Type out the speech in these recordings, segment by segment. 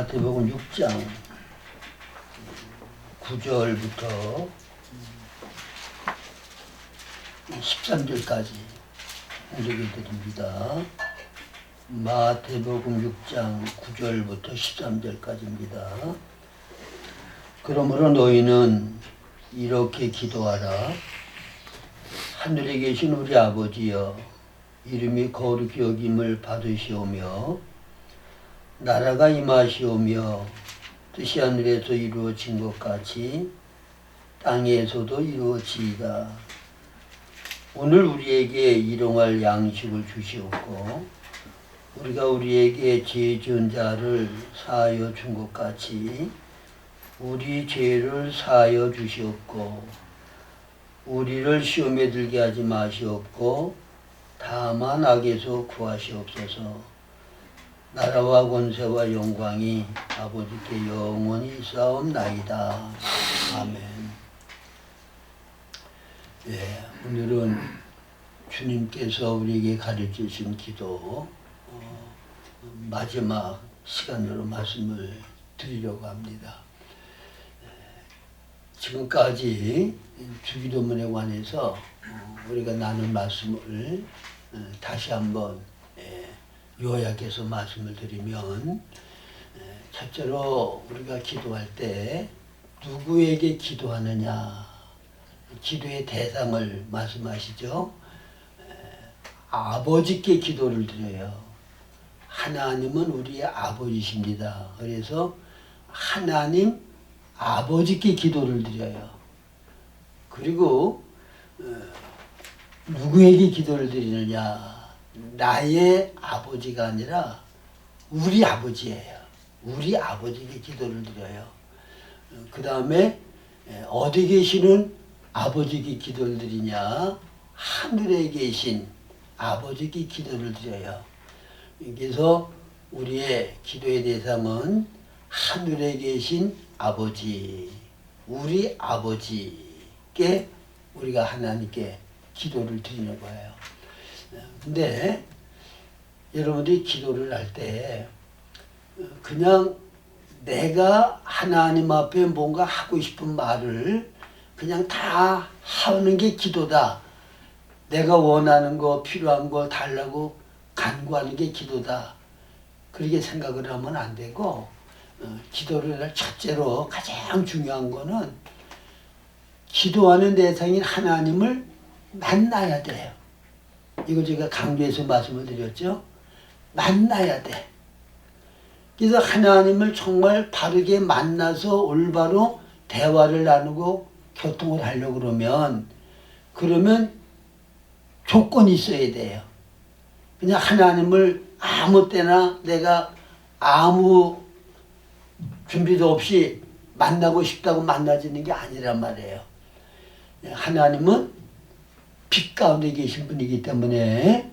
마태복음 6장 9절부터 13절까지 읽게 드립니다. 마태복음 6장 9절부터 13절까지입니다. 그러므로 너희는 이렇게 기도하라. 하늘에 계신 우리 아버지여, 이름이 거룩히 여김을 받으시오며 나라가 임하시오며 뜻이 하늘에서 이루어진 것 같이 땅에서도 이루어지이다. 오늘 우리에게 일용할 양식을 주시옵고 우리가 우리에게 죄 지은 자를 사하여 준 것 같이 우리 죄를 사하여 주시옵고 우리를 시험에 들게 하지 마시옵고 다만 악에서 구하시옵소서. 나라와 권세와 영광이 아버지께 영원히 있사옵나이다. 아멘. 오늘은 주님께서 우리에게 가르치신 기도 마지막 시간으로 말씀을 드리려고 합니다. 지금까지 주기도문에 관해서 우리가 나눈 말씀을 다시 한번 요약해서 말씀을 드리면, 첫째로 우리가 기도할 때 누구에게 기도하느냐, 기도의 대상을 말씀하시죠. 아버지께 기도를 드려요. 하나님은 우리의 아버지십니다. 그래서 하나님 아버지께 기도를 드려요. 그리고 누구에게 기도를 드리느냐, 나의 아버지가 아니라 우리 아버지예요. 우리 아버지에게 기도를 드려요. 그 다음에 어디 계시는 아버지에게 기도를 드리냐, 하늘에 계신 아버지에게 기도를 드려요. 그래서 우리의 기도의 대상은 하늘에 계신 아버지, 우리 아버지께 우리가 하나님께 기도를 드리는 거예요. 근데 여러분들이 기도를 할 때 그냥 내가 하나님 앞에 뭔가 하고 싶은 말을 그냥 다 하는 게 기도다. 내가 원하는 거, 필요한 거 달라고 간구하는 게 기도다. 그렇게 생각을 하면 안 되고, 기도를 할 첫째로 가장 중요한 거는 기도하는 대상인 하나님을 만나야 돼요. 이거 제가 강조해서 말씀을 드렸죠. 만나야 돼. 그래서 하나님을 정말 바르게 만나서 올바로 대화를 나누고 교통을 하려고 그러면 조건이 있어야 돼요. 그냥 하나님을 아무 때나 내가 아무 준비도 없이 만나고 싶다고 만나지는 게 아니란 말이에요. 하나님은 빛 가운데 계신 분이기 때문에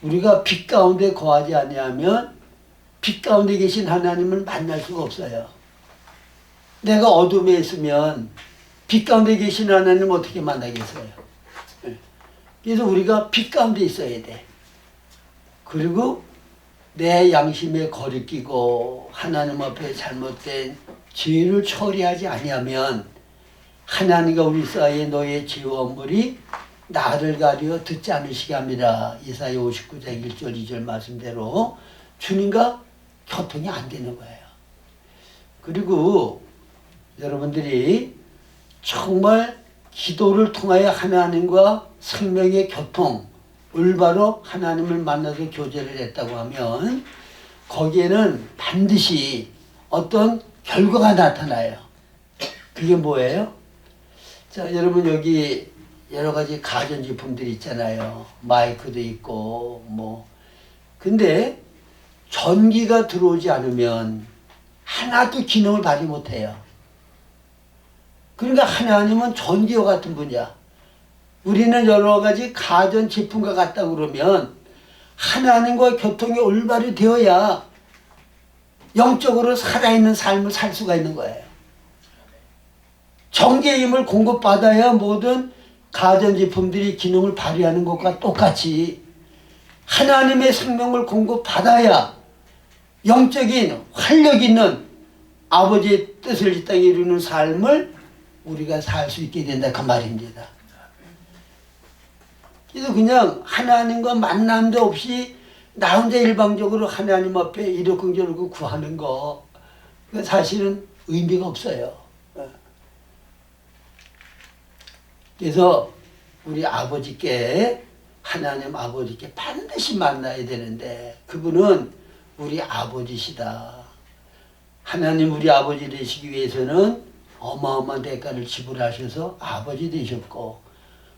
우리가 빛 가운데 거하지 아니하면 빛 가운데 계신 하나님을 만날 수가 없어요. 내가 어둠에 있으면 빛 가운데 계신 하나님을 어떻게 만나겠어요? 그래서 우리가 빛 가운데 있어야 돼. 그리고 내 양심에 거리끼고 하나님 앞에 잘못된 죄를 처리하지 아니하면 하나님과 우리 사이에 너의 죄와 엄물이 나를 가려 듣지 않으시게 합니다. 이사야 59장 1절 2절 말씀대로 주님과 교통이 안 되는 거예요. 그리고 여러분들이 정말 기도를 통하여 하나님과 생명의 교통, 올바로 하나님을 만나서 교제를 했다고 하면 거기에는 반드시 어떤 결과가 나타나요. 그게 뭐예요? 자, 여러분 여기 여러 가지 가전제품들이 있잖아요. 마이크도 있고 근데 전기가 들어오지 않으면 하나도 기능을 발휘 못해요. 그러니까 하나님은 전기와 같은 분이야. 우리는 여러 가지 가전제품과 같다 그러면 하나님과 교통이 올바로 되어야 영적으로 살아있는 삶을 살 수가 있는 거예요. 전기의 힘을 공급받아야 모든 가전제품들이 기능을 발휘하는 것과 똑같이 하나님의 생명을 공급받아야 영적인 활력 있는 아버지의 뜻을 이 땅에 이루는 삶을 우리가 살 수 있게 된다 그 말입니다. 그래서 그냥 하나님과 만남도 없이 나 혼자 일방적으로 하나님 앞에 이러고 저러고 구하는 거 사실은 의미가 없어요. 그래서 우리 아버지께 하나님 아버지께 반드시 만나야 되는데 그분은 우리 아버지시다. 하나님 우리 아버지 되시기 위해서는 어마어마한 대가를 지불하셔서 아버지 되셨고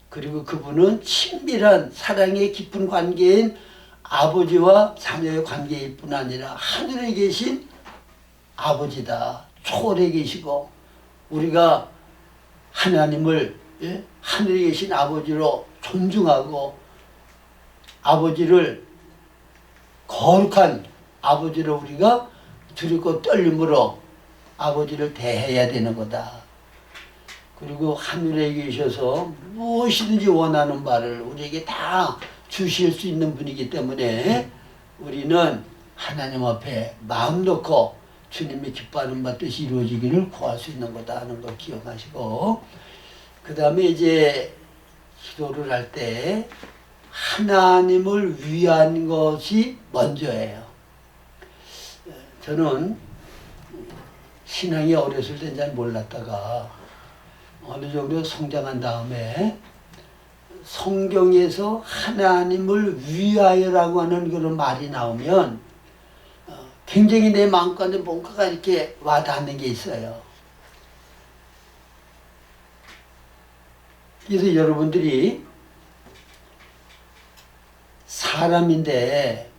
그리고 그분은 친밀한 사랑의 깊은 관계인 아버지와 자녀의 관계일 뿐 아니라 하늘에 계신 아버지다. 초월해 계시고 우리가 하나님을 하늘에 계신 아버지로 존중하고 아버지를 거룩한 아버지로 우리가 두렵고 떨림으로 아버지를 대해야 되는 거다. 그리고 하늘에 계셔서 무엇이든지 원하는 바를 우리에게 다 주실 수 있는 분이기 때문에 우리는 하나님 앞에 마음 놓고 주님이 기뻐하는 바 뜻이 이루어지기를 구할 수 있는 거다 하는 걸 기억하시고 그 다음에 이제 기도를 할 때 하나님을 위한 것이 먼저예요. 저는 신앙이 어렸을 땐 잘 몰랐다가 어느 정도 성장한 다음에 성경에서 하나님을 위하여라고 하는 그런 말이 나오면 굉장히 내 마음가운데 뭔가가 이렇게 와닿는 게 있어요. 그래서 여러분들이 사람인데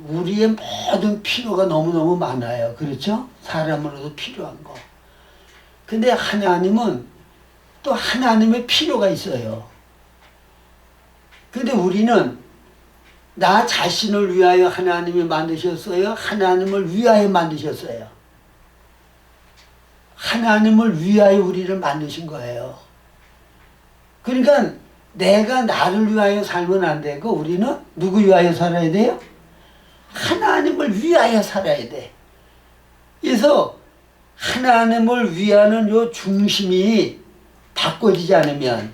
우리의 모든 필요가 너무너무 많아요. 그렇죠? 사람으로도 필요한 거. 근데 하나님은 또 하나님의 필요가 있어요. 근데 우리는 나 자신을 위하여 하나님이 만드셨어요? 하나님을 위하여 만드셨어요? 하나님을 위하여 우리를 만드신 거예요. 그러니까 내가 나를 위하여 살면 안 되고 우리는 누구 위하여 살아야 돼요? 하나님을 위하여 살아야 돼. 그래서 하나님을 위하는 요 중심이 바꿔지지 않으면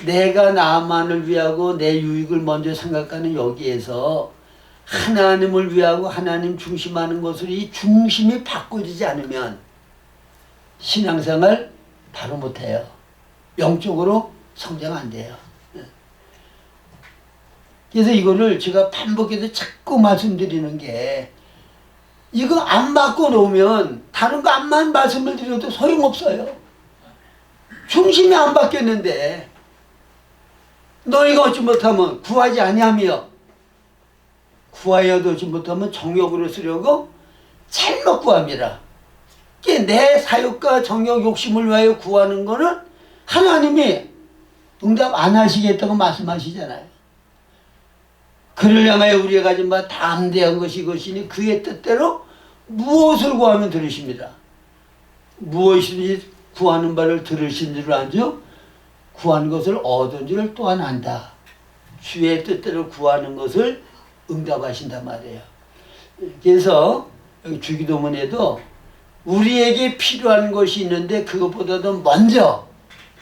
내가 나만을 위하고 내 유익을 먼저 생각하는 여기에서 하나님을 위하고 하나님 중심하는 것으로 이 중심이 바꿔지지 않으면 신앙생활 바로 못해요. 영적으로 성장 안 돼요. 그래서 이거를 제가 반복해서 자꾸 말씀드리는 게 이거 안 바꿔놓으면 다른 거 안만 말씀을 드려도 소용없어요. 중심이 안 바뀌었는데 너희가 얻지 못하면 구하지 아니하며 구하여도 얻지 못하면 정욕으로 쓰려고 잘못 구함이라. 내 사욕과 정욕 욕심을 위하여 구하는 거는 하나님이 응답 안 하시겠다고 말씀하시잖아요. 그를 향하여 우리가 가진 바 담대한 것이 이것이니 그의 뜻대로 무엇을 구하면 들으십니다. 무엇이든지 구하는 바를 들으신 줄 알죠? 구하는 것을 얻은 줄을 또한 안다. 주의 뜻대로 구하는 것을 응답하신단 말이에요. 그래서 여기 주기도문에도 우리에게 필요한 것이 있는데 그것보다도 먼저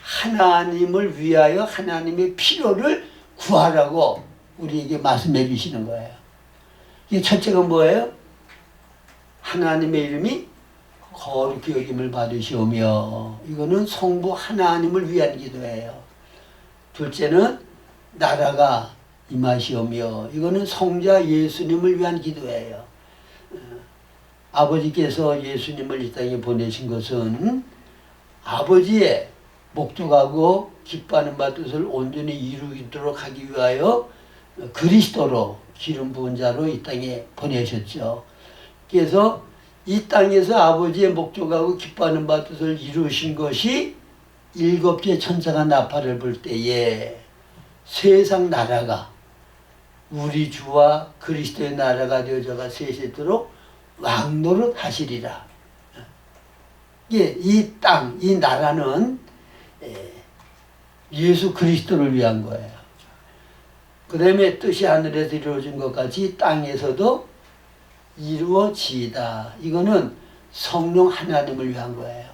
하나님을 위하여 하나님의 필요를 구하라고 우리에게 말씀해 주시는 거예요. 이게 첫째가 뭐예요? 하나님의 이름이 거룩히 여김을 받으시오며 이거는 성부 하나님을 위한 기도예요. 둘째는 나라가 임하시오며 이거는 성자 예수님을 위한 기도예요. 아버지께서 예수님을 이 땅에 보내신 것은 아버지의 목적하고 기뻐하는 바 뜻을 온전히 이루도록 하기 위하여 그리스도로 기름 부은 자로 이 땅에 보내셨죠. 그래서 이 땅에서 아버지의 목적하고 기뻐하는 바 뜻을 이루신 것이 일곱째 천사가 나팔을 불 때에 세상 나라가 우리 주와 그리스도의 나라가 되어져가 세세토록 왕노릇 하시리라. 이 땅, 이 나라는 예수 그리스도를 위한 거예요. 그 다음에 뜻이 하늘에서 이루어진 것 같이 땅에서도 이루어지이다. 이거는 성령 하나님을 위한 거예요.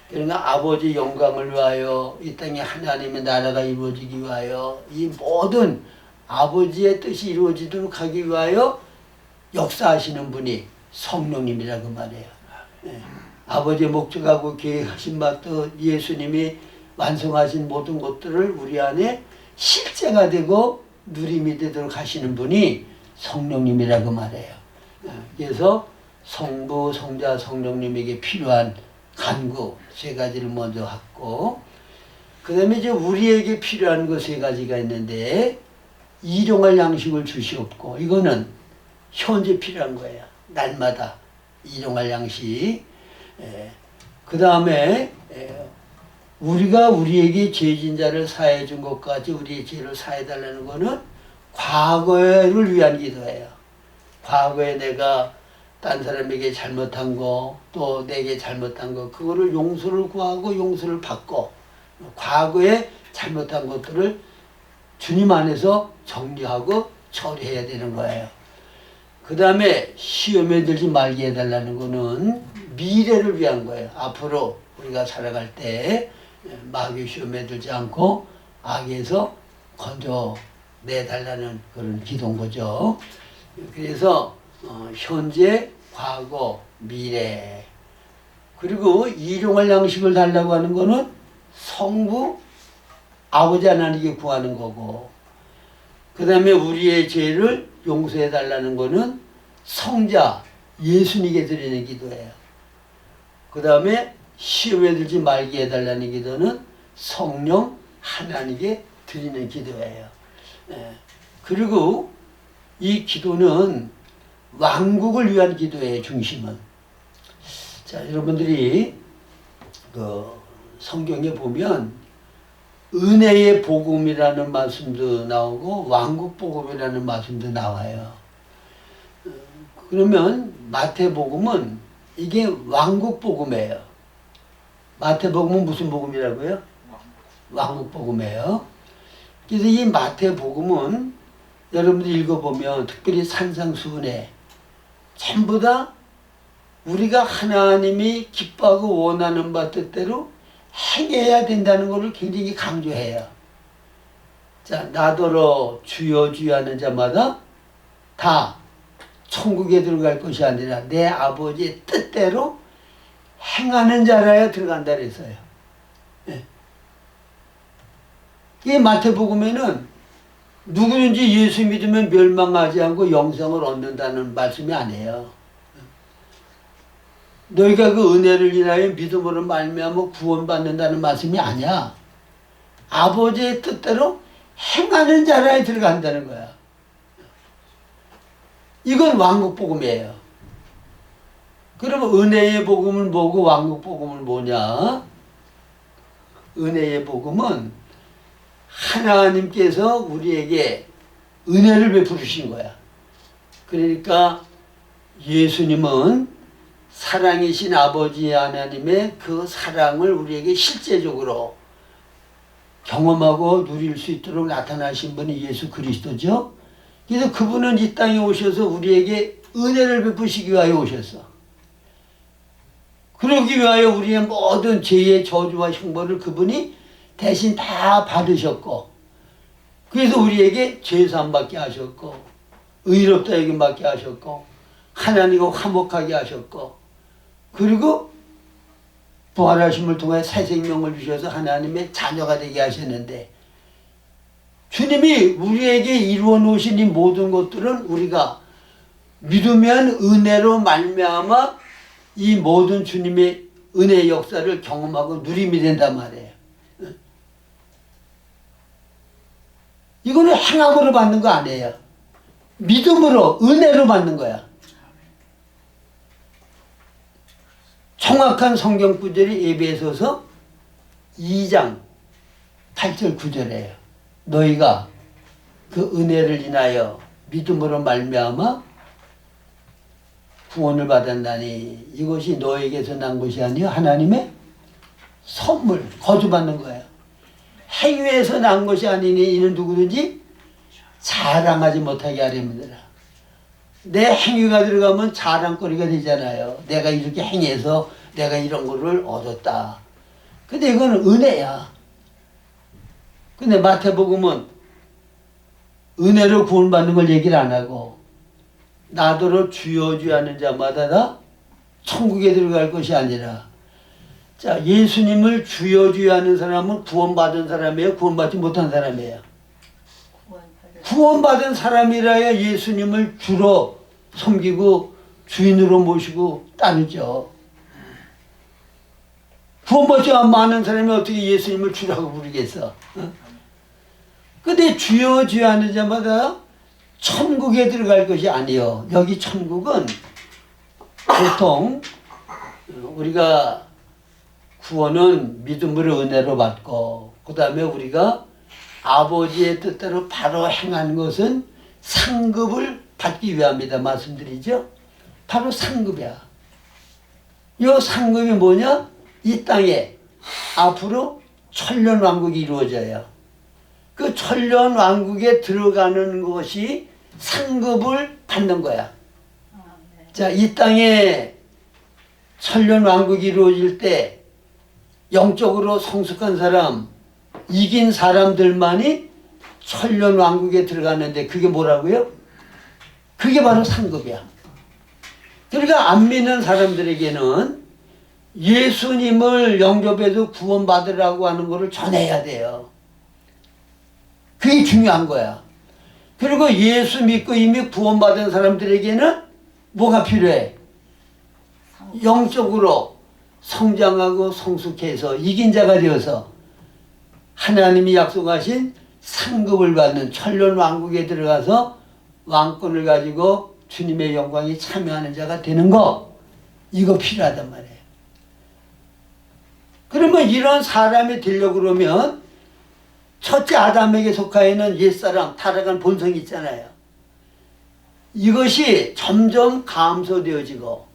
그러니까 아버지 영광을 위하여 이 땅에 하나님의 나라가 이루어지기 위하여 이 모든 아버지의 뜻이 이루어지도록 하기 위하여 역사하시는 분이 성령님이라고 말해요. 예. 아버지의 목적하고 계획하신 바 또 예수님이 완성하신 모든 것들을 우리 안에 실제가 되고 누림이 되도록 하시는 분이 성령님이라고 말해요. 그래서 성부, 성자, 성령님에게 필요한 간구 세 가지를 먼저 하고, 그 다음에 이제 우리에게 필요한 거 세 가지가 있는데, 일용할 양식을 주시옵고, 이거는 현재 필요한 거예요. 날마다 일용할 양식. 그 다음에 우리가 우리에게 죄진 자를 사해 준 것까지 우리의 죄를 사해 달라는 거는 과거를 위한 기도예요. 과거에 내가 딴 사람에게 잘못한 거, 또 내게 잘못한 거, 그거를 용서를 구하고 용서를 받고, 과거에 잘못한 것들을 주님 안에서 정리하고 처리해야 되는 거예요. 그 다음에 시험에 들지 말게 해달라는 거는 미래를 위한 거예요. 앞으로 우리가 살아갈 때 마귀 시험에 들지 않고 악에서 건져내달라는 그런 기도인 거죠. 그래서 현재, 과거, 미래, 그리고 일용할 양식을 달라고 하는 거는 성부, 아버지 하나님께 구하는 거고, 그 다음에 우리의 죄를 용서해 달라는 거는 성자, 예수님께 드리는 기도예요. 그 다음에 시험에 들지 말게 해달라는 기도는 성령 하나님께 드리는 기도예요. 그리고 이 기도는 왕국을 위한 기도의 중심은, 자, 여러분들이 그 성경에 보면 은혜의 복음이라는 말씀도 나오고 왕국 복음이라는 말씀도 나와요. 그러면 마태복음은 이게 왕국 복음이에요. 마태복음은 무슨 복음이라고요? 왕국 복음이에요. 그래서 이 마태복음은 여러분들이 읽어보면 특별히 산상수훈에 전부 다 우리가 하나님이 기뻐하고 원하는 바 뜻대로 행해야 된다는 것을 굉장히 강조해요. 자, 나더러 주여 주여 하는 자마다 다 천국에 들어갈 것이 아니라 내 아버지의 뜻대로 행하는 자라야 들어간다 그랬어요. 예. 이 마태복음에는 누구든지 예수 믿으면 멸망하지 않고 영생을 얻는다는 말씀이 아니에요. 너희가 그 은혜를 인하여 믿음으로 말미암아 구원받는다는 말씀이 아니야. 아버지의 뜻대로 행하는 자라에 들어간다는 거야. 이건 왕국 복음이에요. 그러면 은혜의 복음을 뭐고 왕국 복음을 뭐냐? 은혜의 복음은 하나님께서 우리에게 은혜를 베푸신 거야. 그러니까 예수님은 사랑이신 아버지 하나님의 그 사랑을 우리에게 실제적으로 경험하고 누릴 수 있도록 나타나신 분이 예수 그리스도죠. 그래서 그분은 이 땅에 오셔서 우리에게 은혜를 베푸시기 위하여 오셨어. 그러기 위하여 우리의 모든 죄의 저주와 형벌을 그분이 대신 다 받으셨고, 그래서 우리에게 죄사함 받게 하셨고, 의롭다 여김 받게 하셨고, 하나님과 화목하게 하셨고, 그리고 부활하심을 통해 새 생명을 주셔서 하나님의 자녀가 되게 하셨는데, 주님이 우리에게 이루어 놓으신 이 모든 것들은 우리가 믿으면 은혜로 말미암아 이 모든 주님의 은혜의 역사를 경험하고 누림이 된단 말이에요. 이거는 행함으로 받는 거 아니에요. 믿음으로, 은혜로 받는 거야. 정확한 성경 구절이 에베소서 2장 8절 9절이에요. 너희가 그 은혜를 인하여 믿음으로 말미암아 구원을 받았나니 이것이 너에게서 난 것이 아니요 하나님의 선물, 거저받는 거예요. 행위에서 난 것이 아니니 이는 누구든지 자랑하지 못하게 하렵니다. 내 행위가 들어가면 자랑거리가 되잖아요. 내가 이렇게 행해서 내가 이런 거를 얻었다. 근데 이거는 은혜야. 근데 마태복음은 은혜로 구원받는 걸 얘기를 안 하고 나더러 주여 주여 하는 자마다 다 천국에 들어갈 것이 아니라, 자, 예수님을 주여 주여 하는 사람은 구원받은 사람이에요? 구원받지 못한 사람이에요? 구원받은 사람이라야 예수님을 주로 섬기고 주인으로 모시고 따르죠. 구원받지 않은 사람이 어떻게 예수님을 주라고 부르겠어? 근데 주여 주여 하는 자마다 천국에 들어갈 것이 아니요. 여기 천국은 보통 우리가 구원은 믿음으로 은혜로 받고, 그 다음에 우리가 아버지의 뜻대로 바로 행한 것은 상급을 받기 위함이다 말씀드리죠. 바로 상급이야. 이 상급이 뭐냐? 이 땅에 앞으로 천년왕국이 이루어져요. 그 천년왕국에 들어가는 것이 상급을 받는 거야. 자, 이 땅에 천년왕국이 이루어질 때 영적으로 성숙한 사람, 이긴 사람들만이 천년왕국에 들어가는데 그게 뭐라고요? 그게 바로 상급이야. 그러니까 안 믿는 사람들에게는 예수님을 영접해서 구원받으라고 하는 것을 전해야 돼요. 그게 중요한 거야. 그리고 예수 믿고 이미 구원받은 사람들에게는 뭐가 필요해? 영적으로 성장하고 성숙해서 이긴 자가 되어서 하나님이 약속하신 상급을 받는 천년왕국에 들어가서 왕권을 가지고 주님의 영광에 참여하는 자가 되는 거, 이거 필요하단 말이에요. 그러면 이런 사람이 되려고 그러면 첫째 아담에게 속하여있는 옛사람, 타락한 본성이 있잖아요. 이것이 점점 감소되어지고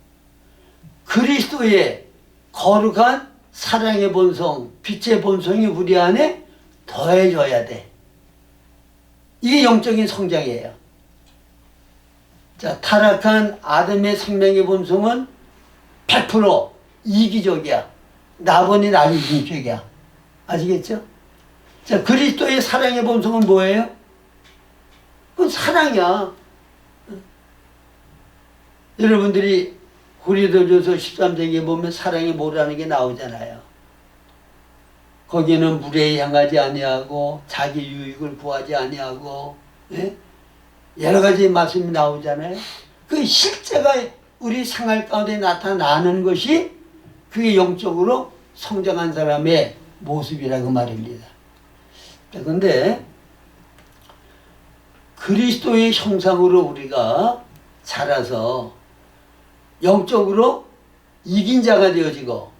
그리스도의 거룩한 사랑의 본성, 빛의 본성이 우리 안에 더해져야 돼. 이게 영적인 성장이에요. 자, 타락한 아담의 생명의 본성은 100% 이기적이야. 나보니 나를 이긴 쪽이야. 아시겠죠? 자, 그리스도의 사랑의 본성은 뭐예요? 그건 사랑이야. 여러분들이 고린도전서 13장에 보면 사랑이 뭐라는 게 나오잖아요. 거기는 물에 향하지 아니하고 자기 유익을 구하지 아니하고, 예? 여러 가지 말씀이 나오잖아요. 그 실제가 우리 생활 가운데 나타나는 것이 그게 영적으로 성장한 사람의 모습이라고 말입니다. 그런데 그리스도의 형상으로 우리가 자라서 영적으로 이긴 자가 되어지고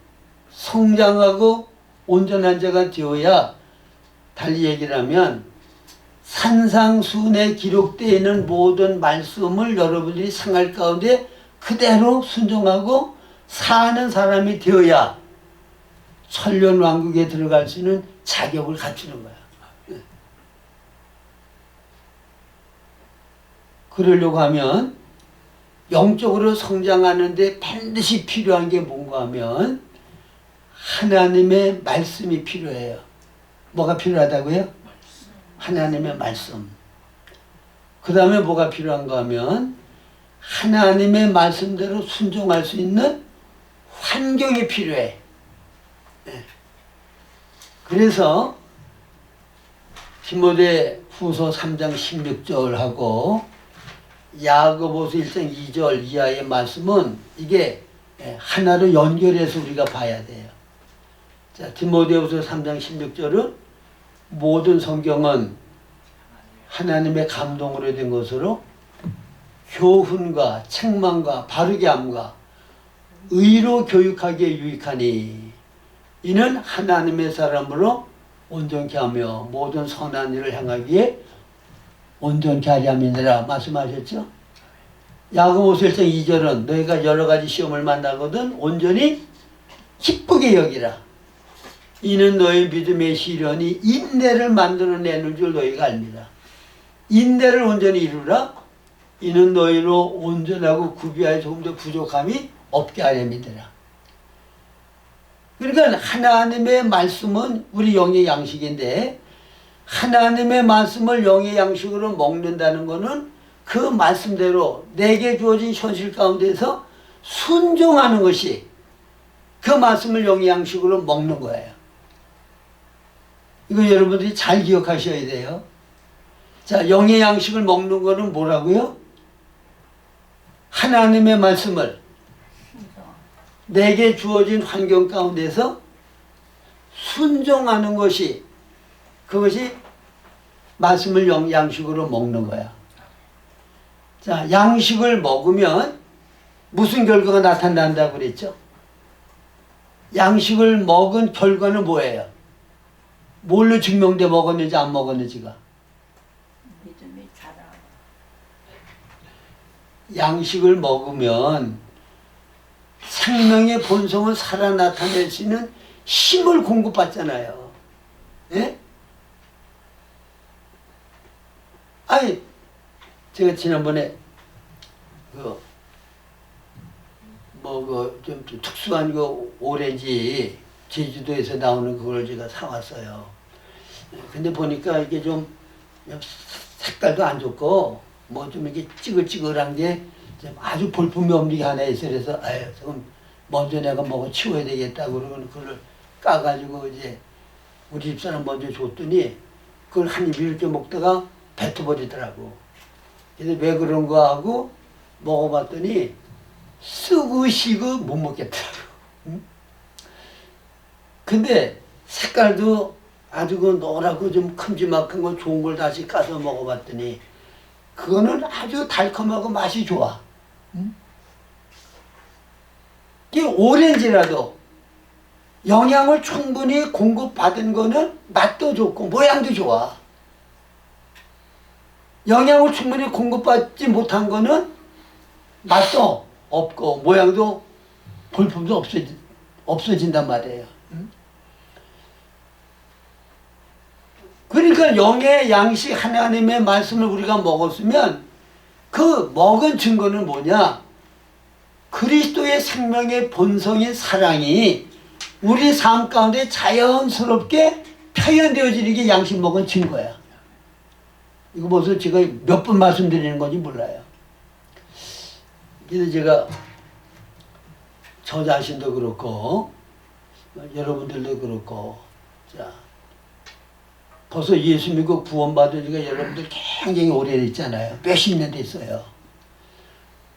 성장하고 온전한 자가 되어야, 달리 얘기를 하면 산상수훈에 기록되어 있는 모든 말씀을 여러분들이 생활 가운데 그대로 순종하고 사는 사람이 되어야 천년왕국에 들어갈 수 있는 자격을 갖추는 거야. 그러려고 하면 영적으로 성장하는데 반드시 필요한 게 뭔가 하면 하나님의 말씀이 필요해요. 뭐가 필요하다고요? 하나님의 말씀. 그 다음에 뭐가 필요한가 하면 하나님의 말씀대로 순종할 수 있는 환경이 필요해. 그래서 디모데 후서 3장 16절하고 야고보서 1장 2절 이하의 말씀은 이게 하나로 연결해서 우리가 봐야 돼요. 자, 디모데후서 3장 16절은 모든 성경은 하나님의 감동으로 된 것으로 교훈과 책망과 바르게 함과 의로 교육하기에 유익하니 이는 하나님의 사람으로 온전케 하며 모든 선한 일을 행하기에 온전케 하려 함이니라 말씀하셨죠. 야고보서 1장 2절은 너희가 여러 가지 시험을 만나거든 온전히 기쁘게 여기라. 이는 너희 믿음의 시련이 인내를 만들어내는 줄 너희가 압니다. 인내를 온전히 이루라. 이는 너희로 온전하고 구비하여 조금 더 부족함이 없게 하렵니다. 그러니까 하나님의 말씀은 우리 영의 양식인데 하나님의 말씀을 영의 양식으로 먹는다는 것은 그 말씀대로 내게 주어진 현실 가운데서 순종하는 것이 그 말씀을 영의 양식으로 먹는 거예요. 이거 여러분들이 잘 기억하셔야 돼요. 자, 영의 양식을 먹는 거는 뭐라고요? 하나님의 말씀을 내게 주어진 환경 가운데서 순종하는 것이 그것이 말씀을 양식으로 먹는 거야. 자, 양식을 먹으면 무슨 결과가 나타난다고 그랬죠? 양식을 먹은 결과는 뭐예요? 뭘로 증명돼 먹었는지 안 먹었는지가? 믿음이 자라. 양식을 먹으면 생명의 본성을 살아 나타낼 수 있는 힘을 공급받잖아요. 예? 아니, 제가 지난번에 좀 특수한 오렌지 제주도에서 나오는 그걸 제가 사왔어요. 근데 보니까 이게 좀 색깔도 안 좋고 뭐 좀 이렇게 찌글찌글한 게 아주 볼품이 없는 게 하나 있어. 그래서 아유, 조금 먼저 내가 먹어 치워야 되겠다고 그러고 그걸 까가지고 이제 우리 집사람 먼저 줬더니 그걸 한 입 이렇게 먹다가 뱉어버리더라고. 그래서 왜 그런 거 하고 먹어봤더니 쓰고 시고 못 먹겠더라고. 응? 근데 색깔도 아주 그 노랗고 좀 큼지막한 거 좋은 걸 다시 까서 먹어봤더니 그거는 아주 달콤하고 맛이 좋아. 응? 이 오렌지라도 영양을 충분히 공급받은 거는 맛도 좋고 모양도 좋아. 영양을 충분히 공급받지 못한 거는 맛도 없고 모양도 볼품도 없어진단 말이에요. 그러니까 영의 양식 하나님의 말씀을 우리가 먹었으면 그 먹은 증거는 뭐냐? 그리스도의 생명의 본성인 사랑이 우리 삶 가운데 자연스럽게 표현되어지는 게 양식 먹은 증거야. 이거 벌써 제가 몇 번 말씀드리는 건지 몰라요. 그래서 제가 저 자신도 그렇고 여러분들도 그렇고 자 벌써 예수 믿고 구원받은 지가 여러분들 굉장히 오래됐잖아요. 몇십 년 됐어요.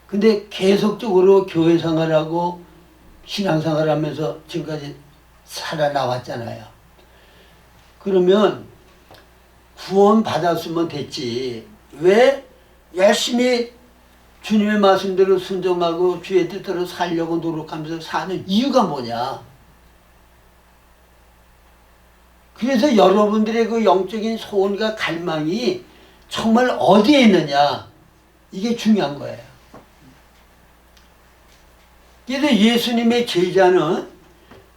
근데 계속적으로 교회 생활하고 신앙생활 하면서 지금까지 살아나왔잖아요. 그러면 구원 받았으면 됐지. 왜 열심히 주님의 말씀대로 순종하고 주의 뜻대로 살려고 노력하면서 사는 이유가 뭐냐? 그래서 여러분들의 그 영적인 소원과 갈망이 정말 어디에 있느냐? 이게 중요한 거예요. 그래서 예수님의 제자는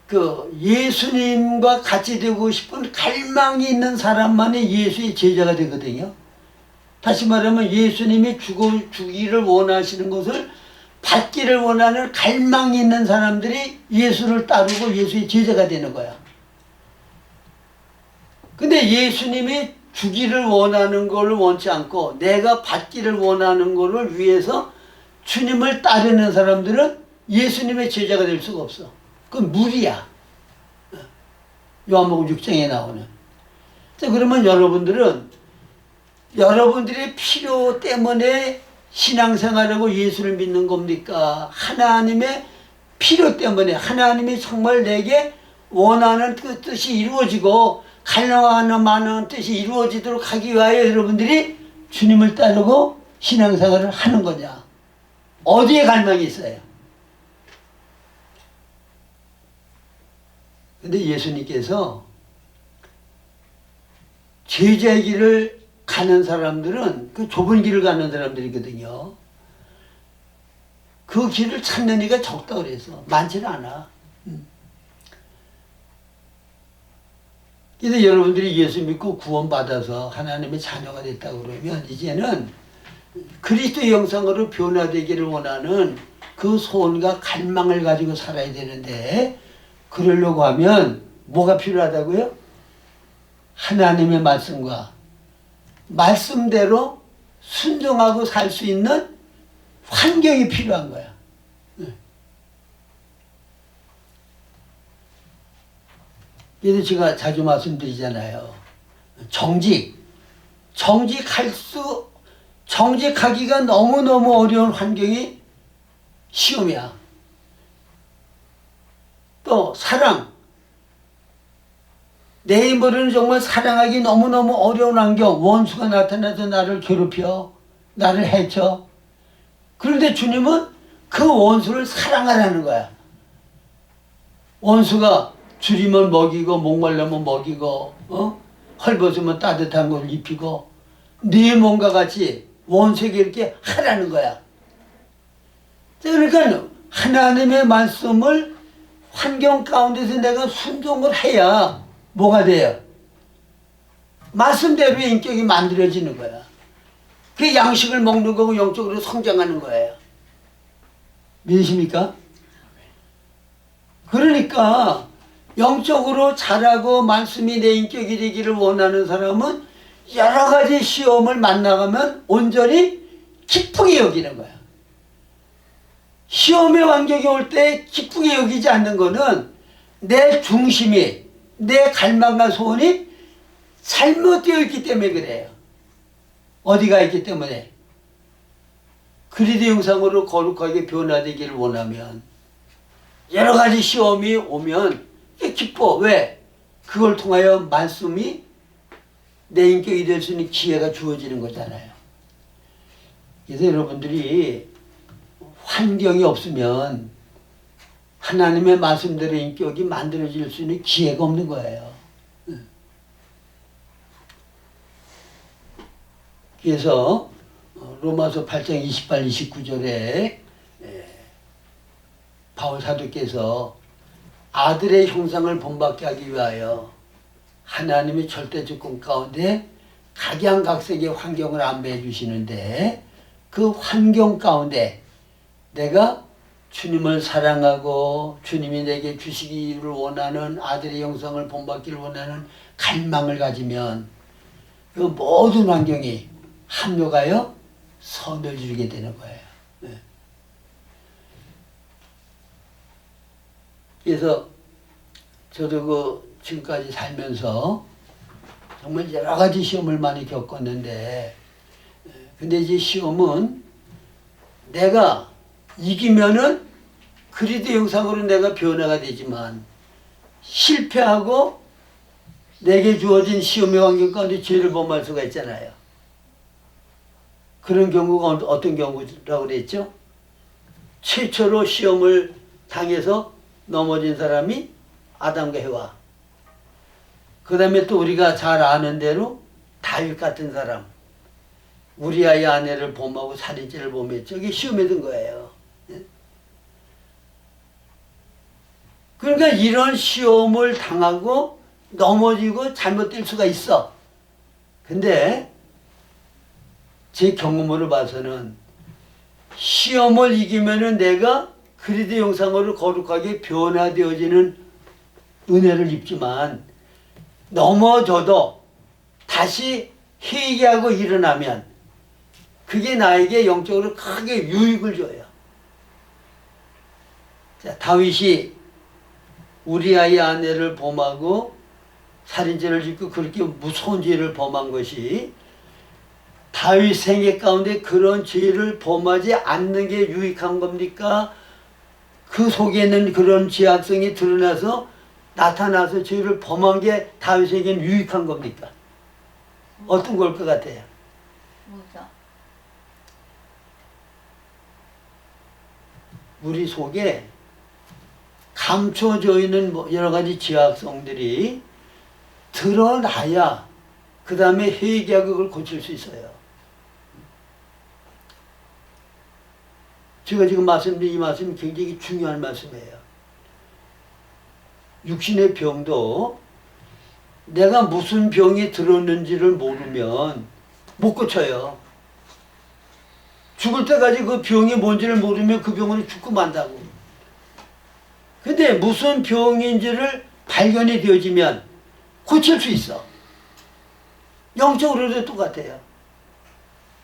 그 예수님과 같이 되고 싶은 갈망이 있는 사람만이 예수의 제자가 되거든요. 다시 말하면 예수님이 주기를 원하시는 것을 받기를 원하는 갈망이 있는 사람들이 예수를 따르고 예수의 제자가 되는 거야. 근데 예수님이 주기를 원하는 것을 원치 않고 내가 받기를 원하는 것을 위해서 주님을 따르는 사람들은 예수님의 제자가 될 수가 없어. 그건 무리야. 요한복음 6장에 나오는. 자, 그러면 여러분들의 필요 때문에 신앙생활하고 예수를 믿는 겁니까? 하나님의 필요 때문에 하나님이 정말 내게 원하는 그 뜻이 이루어지고 갈망하는 많은 뜻이 이루어지도록 하기 위하여 여러분들이 주님을 따르고 신앙생활을 하는 거냐? 어디에 갈망이 있어요? 근데 예수님께서 제자의 길을 가는 사람들은 그 좁은 길을 가는 사람들이거든요. 그 길을 찾는 이가 적다 그래서 많지는 않아. 그래서 여러분들이 예수 믿고 구원받아서 하나님의 자녀가 됐다고 그러면 이제는 그리스도의 형상으로 변화되기를 원하는 그 소원과 갈망을 가지고 살아야 되는데, 그러려고 하면 뭐가 필요하다고요? 하나님의 말씀과 말씀대로 순종하고 살 수 있는 환경이 필요한 거야. 그래서 제가 자주 말씀드리잖아요. 정직하기가 너무너무 어려운 환경이 시험이야. 또 사랑, 내 힘으로는 정말 사랑하기 너무너무 어려운 환경, 원수가 나타나서 나를 괴롭혀, 나를 해쳐. 그런데 주님은 그 원수를 사랑하라는 거야. 원수가 줄이면 먹이고, 목말라면 먹이고, 헐벗으면 따뜻한 걸 입히고, 네 몸과 같이 원수에게 이렇게 하라는 거야. 그러니까 하나님의 말씀을 환경 가운데서 내가 순종을 해야 뭐가 돼요? 말씀대로의 인격이 만들어지는 거야. 그게 양식을 먹는 거고 영적으로 성장하는 거예요. 믿으십니까? 그러니까 영적으로 자라고 말씀이 내 인격이 되기를 원하는 사람은 여러 가지 시험을 만나가면 온전히 기쁘게 여기는 거야. 시험의 환경이 올 때 기쁘게 여기지 않는 거는 내 중심이, 내 갈망과 소원이 잘못되어 있기 때문에 그래요. 어디가 있기 때문에? 그리스도 형상으로 거룩하게 변화되기를 원하면 여러 가지 시험이 오면 기뻐. 왜? 그걸 통하여 말씀이 내 인격이 될 수 있는 기회가 주어지는 거잖아요. 그래서 여러분들이 환경이 없으면 하나님의 말씀대로 인격이 만들어질 수 있는 기회가 없는 거예요. 그래서 로마서 8장 28, 29절에 바울 사도께서 아들의 형상을 본받게 하기 위하여 하나님의 절대 주권 가운데 각양각색의 환경을 안배해 주시는데, 그 환경 가운데 내가 주님을 사랑하고 주님이 내게 주시기를 원하는 아들의 형상을 본받기를 원하는 갈망을 가지면 그 모든 환경이 합력하여 선을 이루게 되는 거예요. 그래서 저도 지금까지 살면서 정말 여러 가지 시험을 많이 겪었는데, 근데 이제 시험은 내가 이기면은 그리스도 형상으로 내가 변화가 되지만, 실패하고 내게 주어진 시험의 환경 가운데 죄를 범할 수가 있잖아요. 그런 경우가 어떤 경우라고 그랬죠? 최초로 시험을 당해서 넘어진 사람이 아담과 해와. 그 다음에 또 우리가 잘 아는 대로 다윗 같은 사람, 우리아의 아내를 범하고 살인죄를 범했죠. 이게 시험에 든 거예요. 그러니까 이런 시험을 당하고 넘어지고 잘못될 수가 있어. 근데 제 경험으로 봐서는 시험을 이기면은 내가 그리스도 형상으로 거룩하게 변화되어지는 은혜를 입지만, 넘어져도 다시 회개하고 일어나면 그게 나에게 영적으로 크게 유익을 줘요. 자, 다윗이 우리아의 아내를 범하고 살인죄를 짓고 그렇게 무서운 죄를 범한 것이 다윗 생애 가운데 그런 죄를 범하지 않는 게 유익한 겁니까? 그 속에 있는 그런 죄악성이 드러나서 나타나서 죄를 범한 게 다윗에게는 유익한 겁니까? 어떤 걸 것 같아요? 뭐죠? 우리 속에 감춰져 있는 여러 가지 죄악성들이 드러나야 그 다음에 회개하고 그걸 고칠 수 있어요. 제가 지금 말씀드린 이 말씀이 굉장히 중요한 말씀이에요. 육신의 병도 내가 무슨 병이 들었는지를 모르면 못 고쳐요. 죽을 때까지 그 병이 뭔지를 모르면 그 병은 죽고 만다고. 근데 무슨 병인지를 발견이 되어지면 고칠 수 있어. 영적으로도 똑같아요.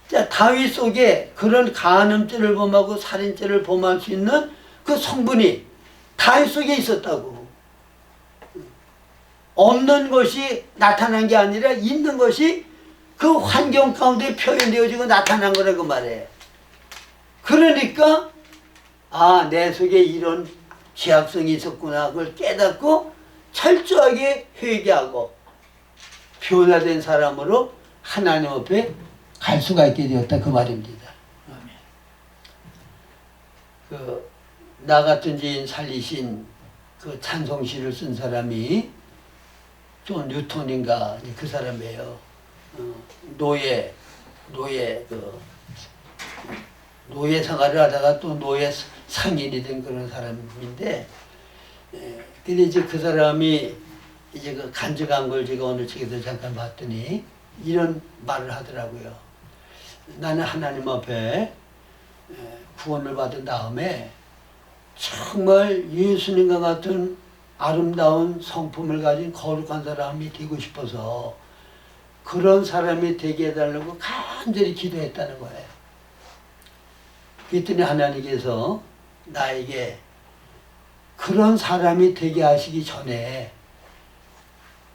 자, 다윗 속에 그런 간음죄를 범하고 살인죄를 범할 수 있는 그 성분이 다윗 속에 있었다고. 없는 것이 나타난 게 아니라 있는 것이 그 환경 가운데 표현되어지고 나타난 거라고 말해요. 그러니까 아, 내 속에 이런 죄악성이 있었구나. 그걸 깨닫고 철저하게 회개하고 변화된 사람으로 하나님 앞에 갈 수가 있게 되었다 그 말입니다. 나 같은 죄인 살리신 그 찬송시를 쓴 사람이 존 뉴턴인가 그 사람이에요. 노예 생활을 하다가 또 노예 상인이 된 그런 사람인데, 근데 이제 그 사람이 이제 그 간증한 걸 제가 오늘 책에서 잠깐 봤더니 이런 말을 하더라고요. 나는 하나님 앞에 구원을 받은 다음에 정말 예수님과 같은 아름다운 성품을 가진 거룩한 사람이 되고 싶어서 그런 사람이 되게 해달라고 간절히 기도했다는 거예요. 그랬더니 하나님께서 나에게 그런 사람이 되게 하시기 전에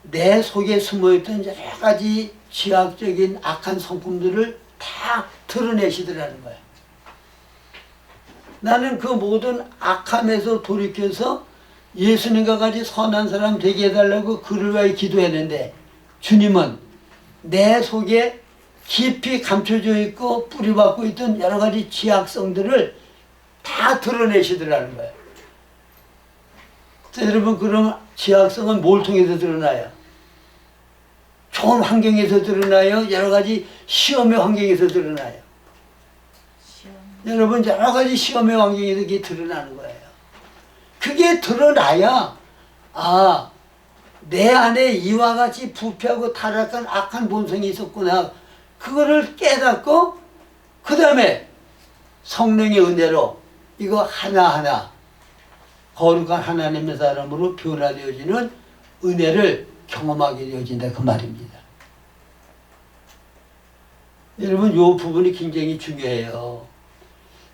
내 속에 숨어있던 여러 가지 지학적인 악한 성품들을 다 드러내시더라는 거예요. 나는 그 모든 악함에서 돌이켜서 예수님과 같이 선한 사람 되게 해달라고 그를 위해 기도했는데 주님은 내 속에 깊이 감춰져 있고 뿌리박고 있던 여러 가지 지악성들을 다 드러내시더라는 거예요. 자, 여러분, 그럼 지악성은 뭘 통해서 드러나요? 좋은 환경에서 드러나요? 여러 가지 시험의 환경에서 드러나요? 여러분, 여러 가지 시험의 환경에서 그게 드러나는 거예요. 그게 드러나야 아, 내 안에 이와 같이 부패하고 타락한 악한 본성이 있었구나. 그거를 깨닫고 그 다음에 성령의 은혜로 이거 하나하나 거룩한 하나님의 사람으로 변화되어지는 은혜를 경험하게 되어진다 그 말입니다. 여러분, 이 부분이 굉장히 중요해요.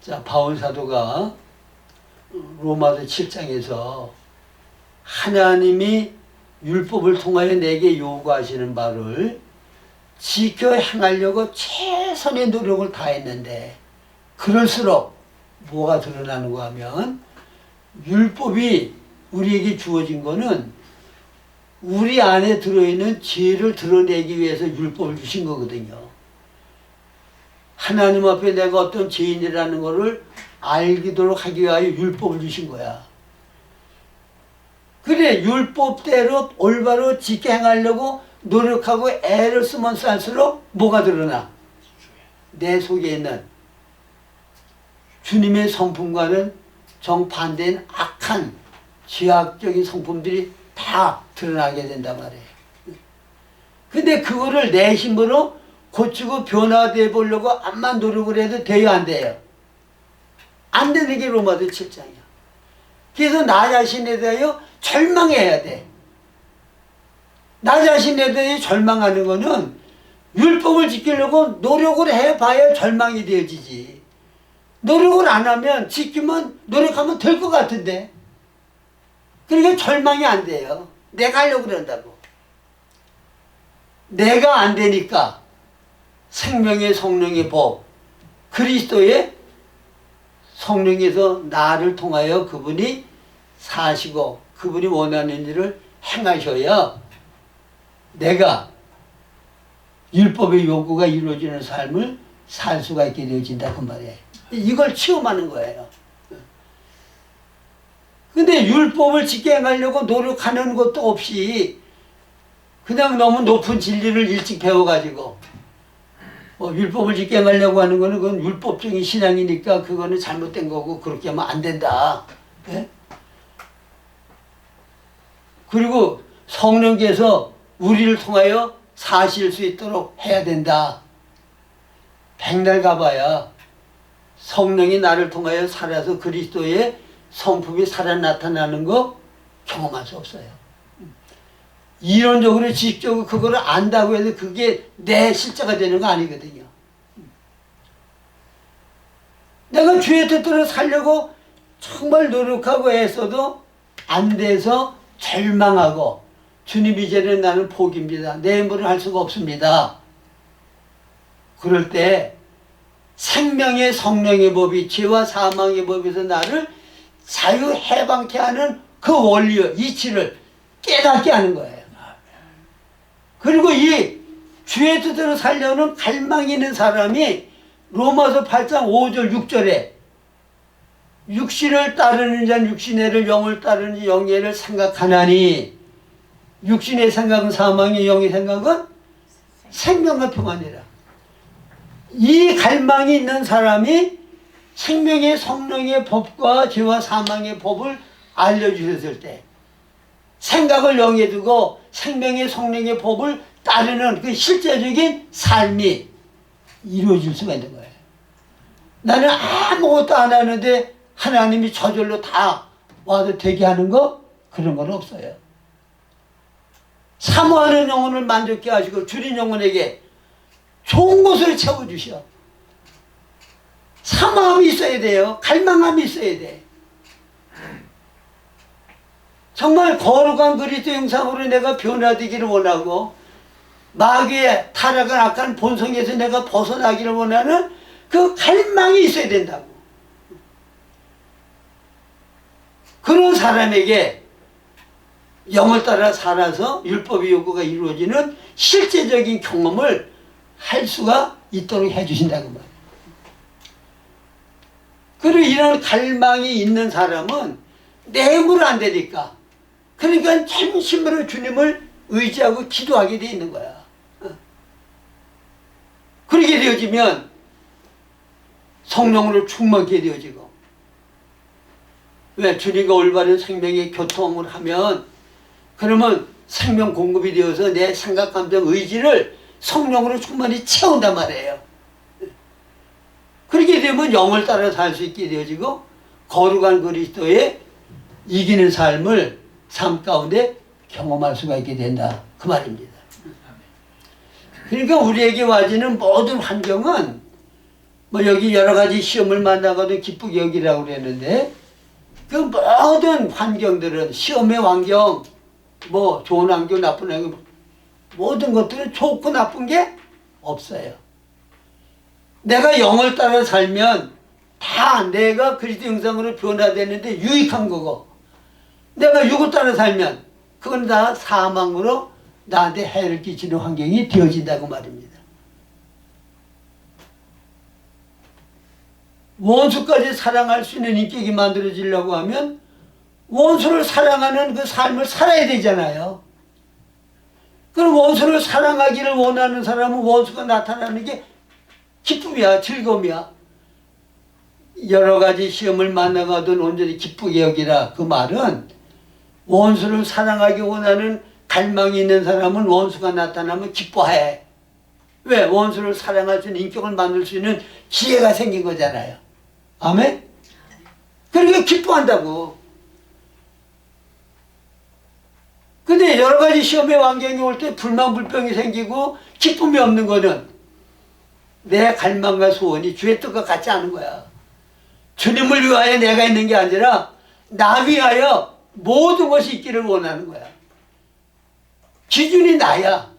자, 바울 사도가 로마서 7장에서 하나님이 율법을 통하여 내게 요구하시는 바를 지켜 행하려고 최선의 노력을 다했는데 그럴수록 뭐가 드러나는가 하면 율법이 우리에게 주어진 거는 우리 안에 들어있는 죄를 드러내기 위해서 율법을 주신 거거든요. 하나님 앞에 내가 어떤 죄인이라는 것을 알기도록 하기 위하여 율법을 주신 거야. 그래, 율법대로 올바로 지켜 행하려고 노력하고 애를 쓰면 쓸수록 뭐가 드러나? 내 속에 있는 주님의 성품과는 정반대인 악한 죄악적인 성품들이 다 드러나게 된단 말이에요. 근데 그거를 내 힘으로 고치고 변화되어 보려고 암만 노력을 해도 돼요, 안 돼요? 안 되는 게 로마서 7장이야. 그래서 나 자신에 대하여 절망해야 돼. 나 자신에 대해 절망하는 거는 율법을 지키려고 노력을 해봐야 절망이 되어지지. 노력을 안 하면 지키면 노력하면 될 것 같은데. 그러니까 절망이 안 돼요. 내가 하려고 그런다고. 내가 안 되니까 생명의 성령의 법, 그리스도의 성령에서 나를 통하여 그분이 사시고 그분이 원하는 일을 행하셔야 내가 율법의 요구가 이루어지는 삶을 살 수가 있게 되어진다 그 말이에요. 이걸 체험하는 거예요. 근데 율법을 지켜 행하려고 노력하는 것도 없이 그냥 너무 높은 진리를 일찍 배워가지고 율법을 지켜 행하려고 하는 거는 그건 율법적인 신앙이니까 그거는 잘못된 거고 그렇게 하면 안 된다. 예? 그리고 성령께서 우리를 통하여 사실 수 있도록 해야 된다. 백날 가봐야 성령이 나를 통하여 살아서 그리스도의 성품이 살아 나타나는 거 경험할 수 없어요. 이론적으로 지식적으로 그거를 안다고 해서 그게 내 실제가 되는 거 아니거든요. 내가 주의 뜻대로 살려고 정말 노력하고 애써도 안 돼서 절망하고 주님 이제는 나는 포기입니다. 내 힘으로 할 수가 없습니다. 그럴 때 생명의 성령의 법이 죄와 사망의 법에서 나를 자유해방케 하는 그 원리의 이치를 깨닫게 하는 거예요. 그리고 이 주의 뜻대로 살려는 갈망이 있는 사람이 로마서 8장 5절 6절에 육신을 따르는 자는 육신애를 영을 따르는 자 영예를 생각하나니 육신의 생각은 사망의 영의 생각은 생명과 평안이라. 이 갈망이 있는 사람이 생명의 성령의 법과 죄와 사망의 법을 알려주셨을 때 생각을 영에 두고 생명의 성령의 법을 따르는 그 실제적인 삶이 이루어질 수가 있는 거예요. 나는 아무것도 안 하는데 하나님이 저절로 다 와서 되게 하는 거 그런 건 없어요. 사모하는 영혼을 만족케 하시고 줄인 영혼에게 좋은 것을 채워주셔. 사모함이 있어야 돼요. 갈망함이 있어야 돼. 정말 거룩한 그리스도 형상으로 내가 변화되기를 원하고 마귀의 타락한 악한 본성에서 내가 벗어나기를 원하는 그 갈망이 있어야 된다고. 그런 사람에게 영을 따라 살아서 율법의 요구가 이루어지는 실제적인 경험을 할 수가 있도록 해주신다고 말이에요. 그리고 이런 갈망이 있는 사람은 내 힘으로 안 되니까 그러니까 진심으로 주님을 의지하고 기도하게 돼 있는 거야. 그렇게 되어지면 성령으로 충만케 되어지고 왜? 주님과 올바른 생명의 교통을 하면 그러면 생명 공급이 되어서 내 생각, 감정, 의지를 성령으로 충만히 채운단 말이에요. 그렇게 되면 영을 따라 살 수 있게 되어지고 거룩한 그리스도의 이기는 삶을 삶 가운데 경험할 수가 있게 된다. 그 말입니다. 그러니까 우리에게 와지는 모든 환경은 뭐 여기 여러 가지 시험을 만나거든 기쁘게 여기라고 그랬는데 그 모든 환경들은 시험의 환경 뭐 좋은 환경 나쁜 환경 모든 것들은 좋고 나쁜 게 없어요. 내가 영을 따라 살면 다 내가 그리스도 형상으로 변화되는데 유익한 거고 내가 육을 따라 살면 그건 다 사망으로 나한테 해를 끼치는 환경이 되어진다고 말입니다. 원수까지 사랑할 수 있는 인격이 만들어지려고 하면 원수를 사랑하는 그 삶을 살아야 되잖아요. 그럼 원수를 사랑하기를 원하는 사람은 원수가 나타나는 게 기쁨이야, 즐거움이야. 여러 가지 시험을 만나거든 온전히 기쁘게 여기라. 그 말은 원수를 사랑하기 원하는 갈망이 있는 사람은 원수가 나타나면 기뻐해. 왜? 원수를 사랑할 수 있는 인격을 만들 수 있는 기회가 생긴 거잖아요. 아멘? 그러니까 기뻐한다고. 근데 여러 가지 시험의 환경이 올 때 불만 불평이 생기고 기쁨이 없는 거는 내 갈망과 소원이 주의 뜻과 같지 않은 거야. 주님을 위하여 내가 있는 게 아니라 나 위하여 모든 것이 있기를 원하는 거야. 기준이 나야.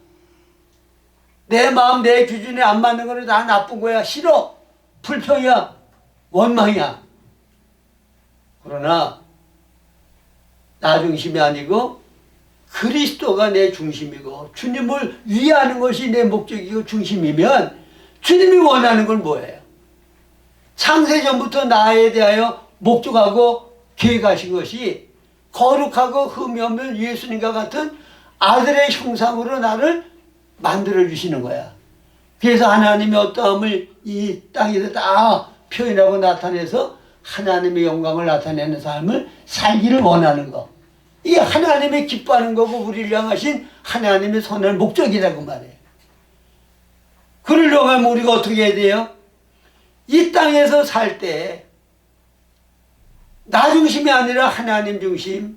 내 마음 내 기준에 안 맞는 거는 다 나쁜 거야. 싫어. 불평이야. 원망이야. 그러나 나 중심이 아니고 그리스도가 내 중심이고 주님을 위하는 것이 내 목적이고 중심이면 주님이 원하는 건 뭐예요? 창세전부터 나에 대하여 목적하고 계획하신 것이 거룩하고 흠이 없는 예수님과 같은 아들의 형상으로 나를 만들어주시는 거야. 그래서 하나님의 어떠함을 이 땅에서 다 표현하고 나타내서 하나님의 영광을 나타내는 삶을 살기를 원하는 거. 이게 하나님의 기뻐하는 거고 우리를 향하신 하나님의 선한 목적이라고 말해요. 그러려고 하면 우리가 어떻게 해야 돼요? 이 땅에서 살 때 나 중심이 아니라 하나님 중심,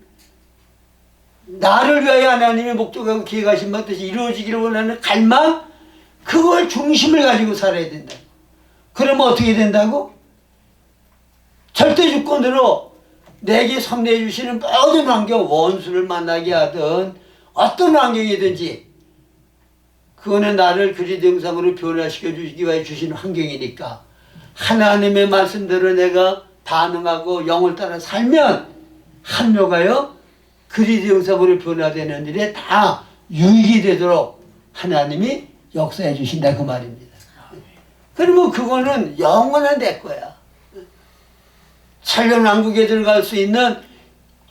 나를 위하여 하나님의 목적하고 기획하신 바 뜻이 이루어지기를 원하는 갈망, 그걸 중심을 가지고 살아야 된다. 그러면 어떻게 된다고? 절대 주권으로 내게 섭리해 주시는 모든 환경, 원수를 만나게 하든 어떤 환경이든지 그거는 나를 그리스도 형상으로 변화시켜 주시기 위해 주신 환경이니까 하나님의 말씀대로 내가 반응하고 영을 따라 살면 합력하여 그리스도 형상으로 변화되는 일에 다 유익이 되도록 하나님이 역사해 주신다 그 말입니다. 그러면 그거는 영원한 내 거야. 천년왕국에 들어갈 수 있는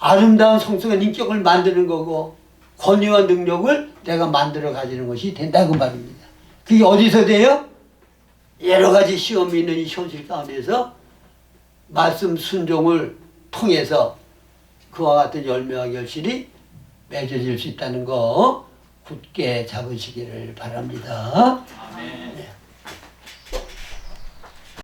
아름다운 성숙한 인격을 만드는 거고 권위와 능력을 내가 만들어 가지는 것이 된다 그 말입니다. 그게 어디서 돼요? 여러 가지 시험이 있는 이 현실 가운데서 말씀 순종을 통해서 그와 같은 열매와 결실이 맺어질 수 있다는 거 굳게 잡으시기를 바랍니다.